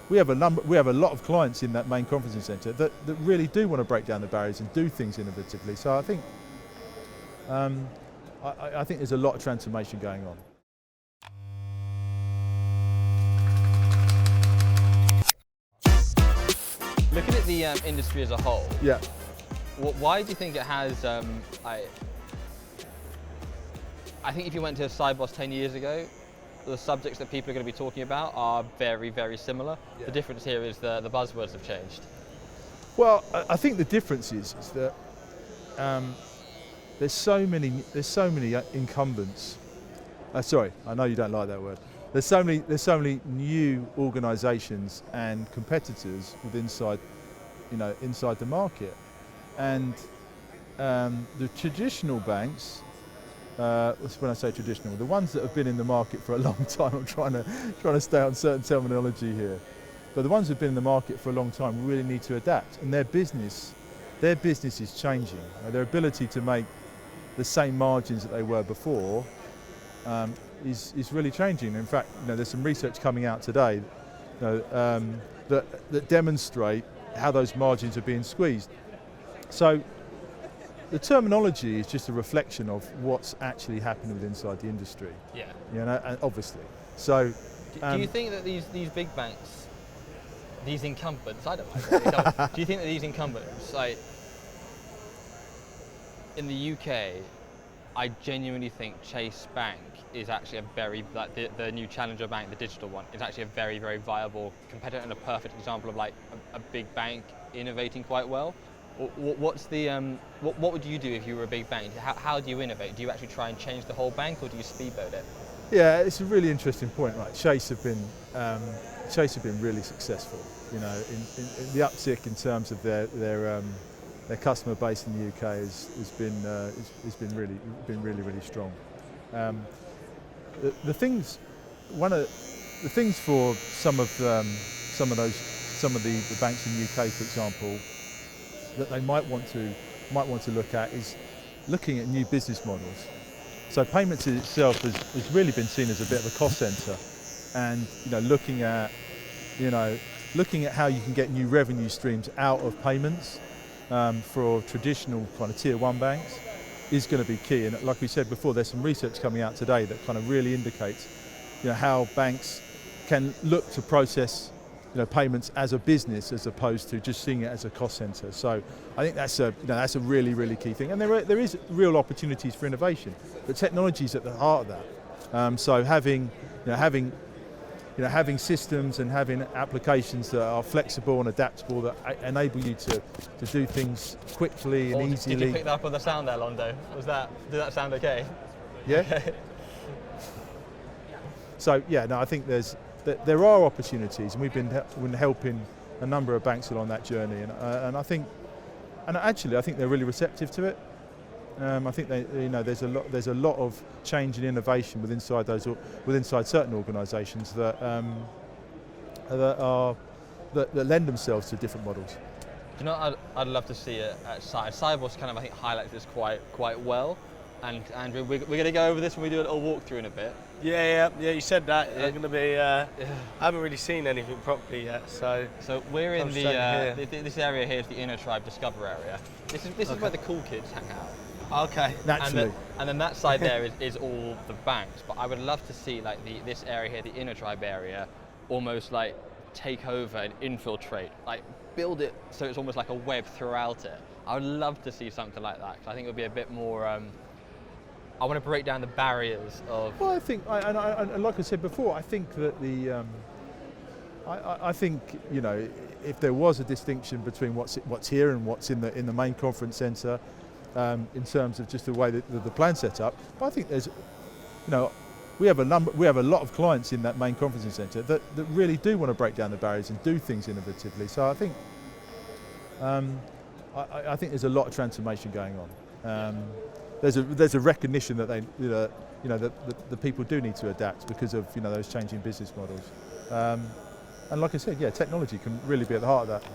we have a lot of clients in that main conferencing centre that really do want to break down the barriers and do things innovatively. So I think I think there's a lot of transformation going on. Looking at the industry as a whole, Yeah. Why do you think it has? I think if you went to Sibos 10 years ago, the subjects that people are going to be talking about are very, very similar. Yeah. The difference here is the buzzwords have changed. Well, I think the difference is that there's so many incumbents. Sorry, I know you don't like that word. There's so many new organisations and competitors inside the market, and the traditional banks. When I say traditional, the ones that have been in the market for a long time. I'm trying to stay on certain terminology here, but the ones who've been in the market for a long time really need to adapt, and their business is changing. Their ability to make the same margins that they were before is really changing. In fact, there's some research coming out today that demonstrate how those margins are being squeezed. So the terminology is just a reflection of what's actually happening inside the industry. Yeah. Obviously. So, do you think that these big banks, these incumbents, I don't know, do you think that these incumbents, like in the UK, I genuinely think Chase Bank is actually the new challenger bank, the digital one, is actually a very, very viable competitor and a perfect example of like a big bank innovating quite well. What would you do if you were a big bank? How do you innovate? Do you actually try and change the whole bank, or do you speedboat it? Yeah, it's a really interesting point, right? Chase have been really successful. In the uptick in terms of their customer base in the UK has been really strong. The things for some of the banks in the UK, for example, that they might want to look at is looking at new business models. So payments in itself has really been seen as a bit of a cost centre, and looking at how you can get new revenue streams out of payments for traditional kind of tier 1 banks is going to be key. And like we said before, there's some research coming out today that kind of really indicates how banks can look to process payments as a business as opposed to just seeing it as a cost centre. So I think that's a really, really key thing. And there is real opportunities for innovation, but technology is at the heart of that. So having systems and having applications that are flexible and adaptable that enable you to do things quickly and easily. Did you pick that up on the sound there, Londo? Did that sound okay? Yeah. Okay. So I think there are opportunities, and we've been helping a number of banks along that journey, and I think they're really receptive to it. I think there's a lot of change and innovation within certain organisations that lend themselves to different models. Do you know, I'd love to see it at Sibos kind of, I think, highlights this quite well. And Andrew, we're going to go over this when we do a little walkthrough in a bit. Yeah. You said that. I'm going to be. I haven't really seen anything properly yet, so. So we're in this area here is the Inner Tribe Discover area. This is where the cool kids hang out. Okay. Naturally. And then that side there is all the banks. But I would love to see like this area here, the Inner Tribe area, almost like take over and infiltrate, like build it so it's almost like a web throughout it. I would love to see something like that, because I think it would be a bit more. I want to break down the barriers of. Well, I think, and like I said before, I think that I think if there was a distinction between what's here and what's in the main conference centre, in terms of just the way that the plan's set up, I think there's, we have a lot of clients in that main conferencing centre that really do want to break down the barriers and do things innovatively. So I think I think there's a lot of transformation going on. There's a recognition that the people do need to adapt because of those changing business models. And like I said, technology can really be at the heart of that.